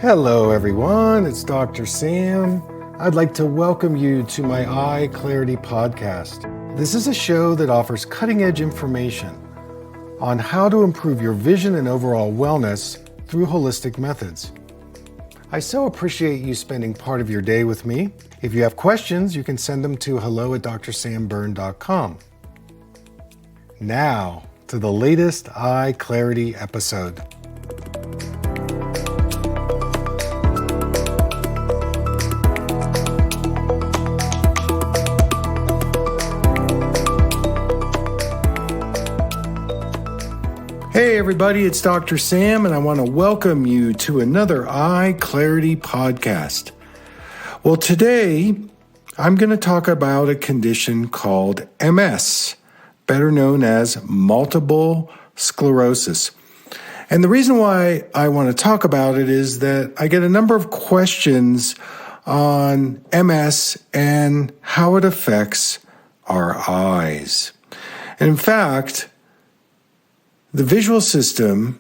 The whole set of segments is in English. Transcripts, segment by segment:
Hello everyone, it's Dr. Sam. I'd like to welcome you to my EyeClarity podcast. This is a show that offers cutting-edge information on how to improve your vision and overall wellness through holistic methods. I so appreciate you spending part of your day with me. If you have questions, you can send them to hello@drsambyrne.com. Now, to the latest EyeClarity episode. Hey everybody, it's Dr. Sam, and I want to welcome you to another EyeClarity podcast. Well, today I'm going to talk about a condition called MS, better known as multiple sclerosis. And the reason why I want to talk about it is that I get a number of questions on MS and how it affects our eyes. And in fact, the visual system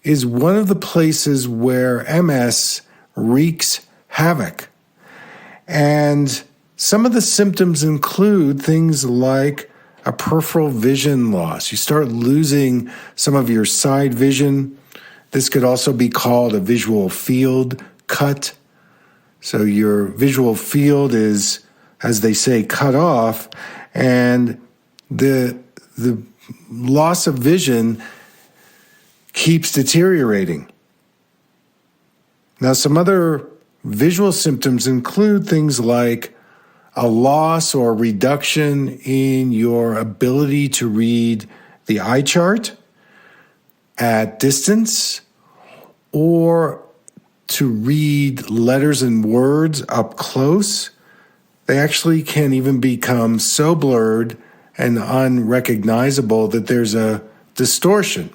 is one of the places where MS wreaks havoc. And some of the symptoms include things like a peripheral vision loss. You start losing some of your side vision. This could also be called a visual field cut. So your visual field is, as they say, cut off, and the loss of vision keeps deteriorating. Now, some other visual symptoms include things like a loss or reduction in your ability to read the eye chart at distance, or to read letters and words up close. They actually can even become so blurred and unrecognizable that there's a distortion.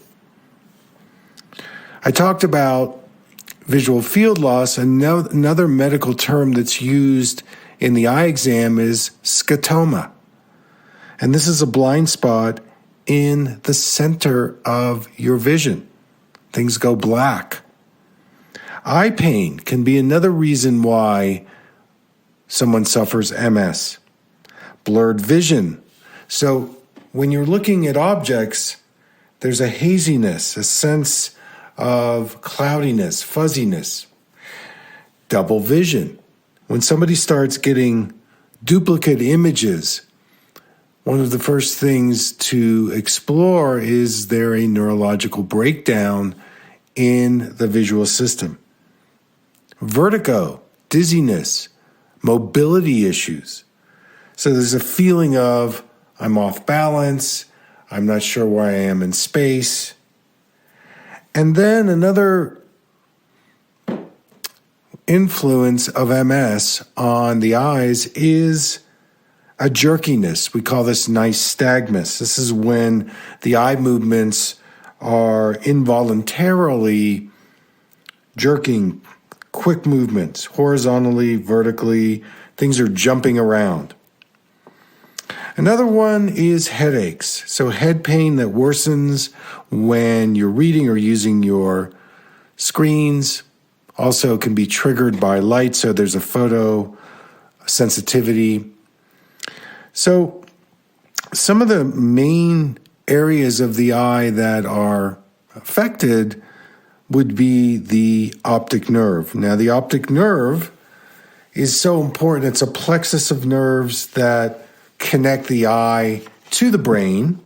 I talked about visual field loss. Another medical term that's used in the eye exam is scotoma. And this is a blind spot in the center of your vision. Things go black. Eye pain can be another reason why someone suffers MS. Blurred vision. So when you're looking at objects, there's a haziness, a sense of cloudiness, fuzziness. Double vision. When somebody starts getting duplicate images, one of the first things to explore is there a neurological breakdown in the visual system. Vertigo, dizziness, mobility issues. So there's a feeling of I'm off balance, I'm not sure where I am in space. And then another influence of MS on the eyes is a jerkiness. We call this nystagmus. This is when the eye movements are involuntarily jerking, quick movements, horizontally, vertically, things are jumping around. Another one is headaches. So head pain that worsens when you're reading or using your screens. Also can be triggered by light, so there's a photo sensitivity. So some of the main areas of the eye that are affected would be the optic nerve. Now, the optic nerve is so important. It's a plexus of nerves that connect the eye to the brain.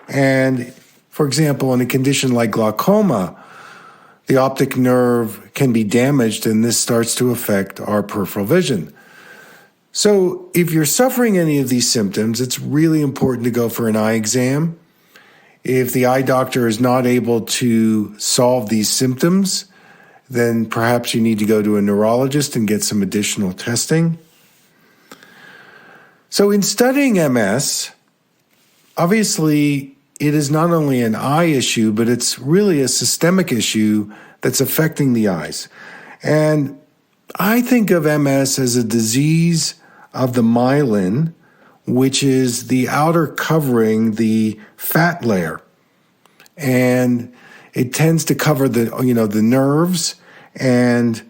And for example, in a condition like glaucoma, the optic nerve can be damaged, and this starts to affect our peripheral vision. So if you're suffering any of these symptoms, it's really important to go for an eye exam. If the eye doctor is not able to solve these symptoms, then perhaps you need to go to a neurologist and get some additional testing. So in studying MS, obviously it is not only an eye issue, but it's really a systemic issue that's affecting the eyes. And I think of MS as a disease of the myelin, which is the outer covering, the fat layer. And it tends to cover the nerves And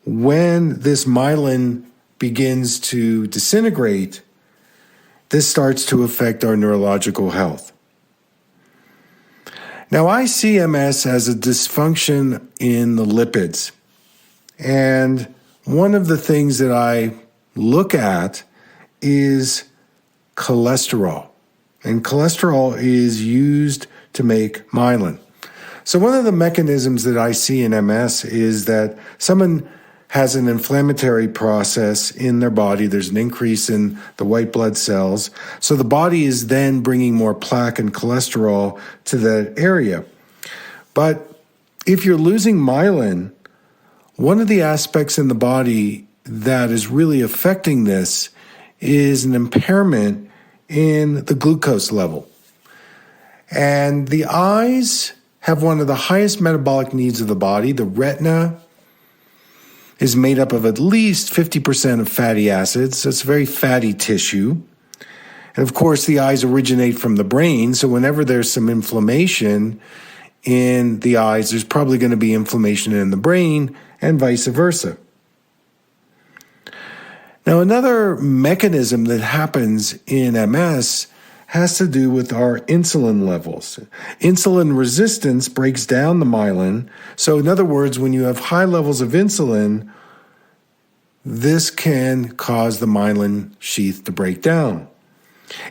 when this myelin begins to disintegrate, this starts to affect our neurological health. Now, I see MS as a dysfunction in the lipids. And one of the things that I look at is cholesterol. And cholesterol is used to make myelin. So one of the mechanisms that I see in MS is that someone has an inflammatory process in their body. There's an increase in the white blood cells. So the body is then bringing more plaque and cholesterol to that area. But if you're losing myelin, one of the aspects in the body that is really affecting this is an impairment in the glucose level. And the eyes have one of the highest metabolic needs of the body. The retina is made up of at least 50% of fatty acids, so it's very fatty tissue. And of course, the eyes originate from the brain, so whenever there's some inflammation in the eyes, there's probably going to be inflammation in the brain, and vice versa. Now, another mechanism that happens in MS has to do with our insulin levels. Insulin resistance breaks down the myelin. So in other words, when you have high levels of insulin, this can cause the myelin sheath to break down.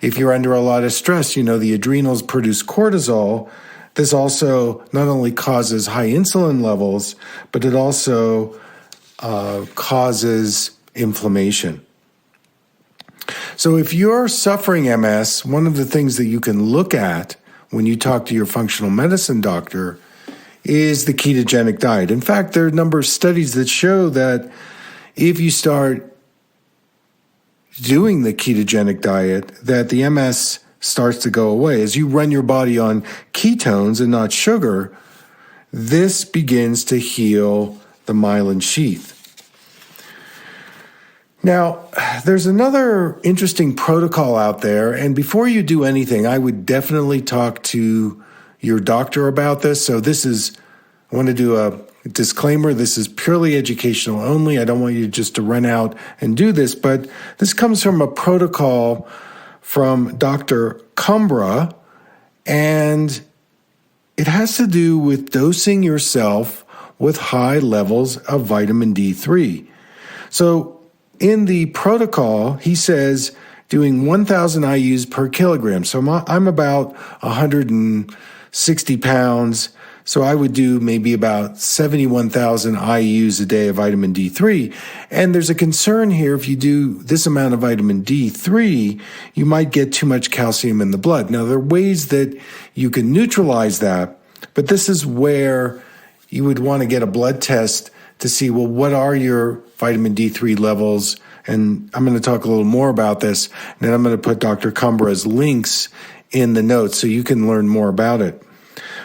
If you're under a lot of stress, the adrenals produce cortisol. This also not only causes high insulin levels, but it also causes inflammation. So if you're suffering MS, one of the things that you can look at when you talk to your functional medicine doctor is the ketogenic diet. In fact, there are a number of studies that show that if you start doing the ketogenic diet, that the MS starts to go away. As you run your body on ketones and not sugar, this begins to heal the myelin sheath. Now, there's another interesting protocol out there, and before you do anything, I would definitely talk to your doctor about this. So I want to do a disclaimer, this is purely educational only. I don't want you just to run out and do this, but this comes from a protocol from Dr. Cumbra, and it has to do with dosing yourself with high levels of vitamin D3. So in the protocol, he says doing 1,000 IUs per kilogram. So I'm about 160 pounds. So I would do maybe about 71,000 IUs a day of vitamin D3. And there's a concern here, if you do this amount of vitamin D3, you might get too much calcium in the blood. Now, there are ways that you can neutralize that, but this is where you would want to get a blood test to see, well, what are your vitamin D3 levels? And I'm going to talk a little more about this, and then I'm going to put Dr. Cumbra's links in the notes so you can learn more about it.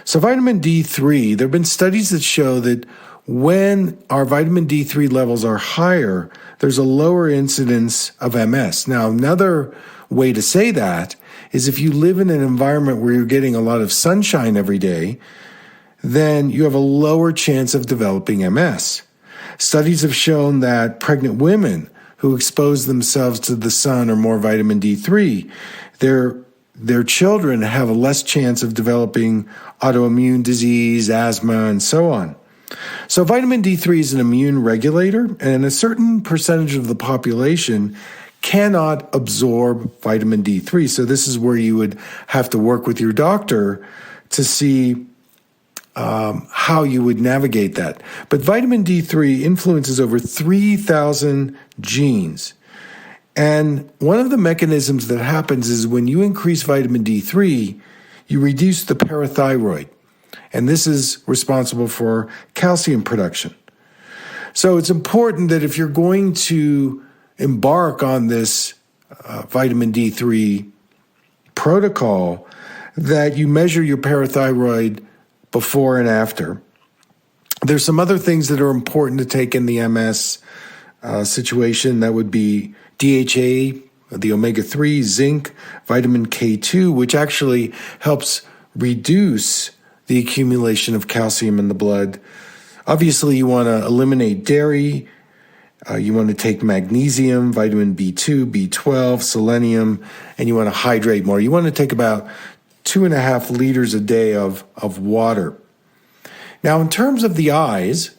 So vitamin D3, there have been studies that show that when our vitamin D3 levels are higher, there's a lower incidence of MS. Now, another way to say that is if you live in an environment where you're getting a lot of sunshine every day, then you have a lower chance of developing MS. Studies have shown that pregnant women who expose themselves to the sun or more vitamin D3, their children have a less chance of developing autoimmune disease, asthma, and so on. So vitamin D3 is an immune regulator, and a certain percentage of the population cannot absorb vitamin D3. So this is where you would have to work with your doctor to see how you would navigate that. But vitamin D3 influences over 3,000 genes. And one of the mechanisms that happens is when you increase vitamin D3, you reduce the parathyroid. And this is responsible for calcium production. So it's important that if you're going to embark on this vitamin D3 protocol, that you measure your parathyroid before and after. There's some other things that are important to take in the MS situation. That would be DHA, the omega-3, zinc, vitamin K2, which actually helps reduce the accumulation of calcium in the blood. Obviously, you want to eliminate dairy. You want to take magnesium, vitamin B2, B12, selenium, and you want to hydrate more. You want to take about 2.5 liters a day of water. Now, in terms of the eyes,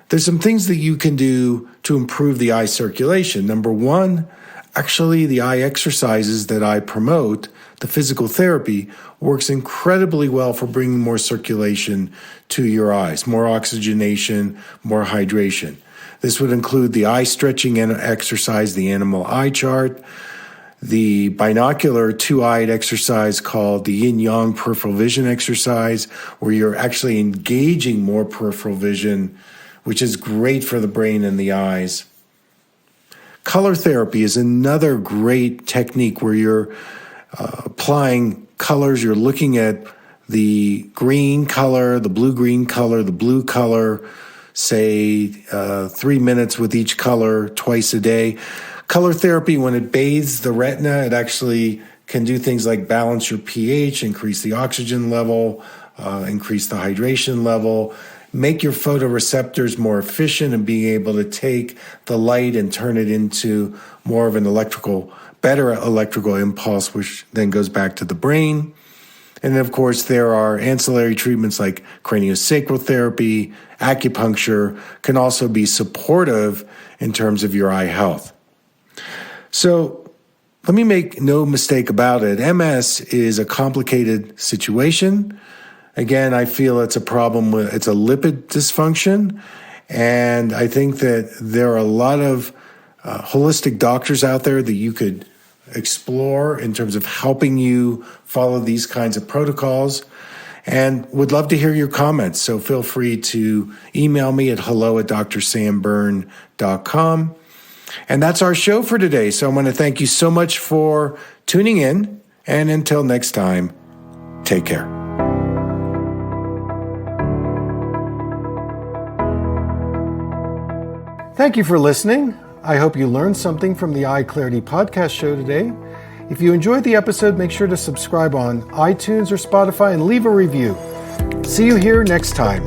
there's some things that you can do to improve the eye circulation. Number one, actually, the eye exercises that I promote, the physical therapy, works incredibly well for bringing more circulation to your eyes, more oxygenation, more hydration. This would include the eye stretching exercise, the animal eye chart, the binocular two-eyed exercise called the yin-yang peripheral vision exercise, where you're actually engaging more peripheral vision, which is great for the brain and the eyes. Color therapy is another great technique where you're applying colors. You're looking at the green color, the blue-green color, the blue color, say 3 minutes with each color twice a day. Color therapy, when it bathes the retina, it actually can do things like balance your pH, increase the oxygen level, increase the hydration level, make your photoreceptors more efficient and being able to take the light and turn it into more of an better electrical impulse, which then goes back to the brain. And then, of course, there are ancillary treatments like craniosacral therapy, acupuncture, can also be supportive in terms of your eye health. So let me make no mistake about it. MS is a complicated situation. Again, I feel it's a lipid dysfunction. And I think that there are a lot of holistic doctors out there that you could explore in terms of helping you follow these kinds of protocols, and would love to hear your comments. So feel free to email me at hello@drsamberne.com. And that's our show for today. So I want to thank you so much for tuning in. And until next time, take care. Thank you for listening. I hope you learned something from the EyeClarity podcast show today. If you enjoyed the episode, make sure to subscribe on iTunes or Spotify and leave a review. See you here next time.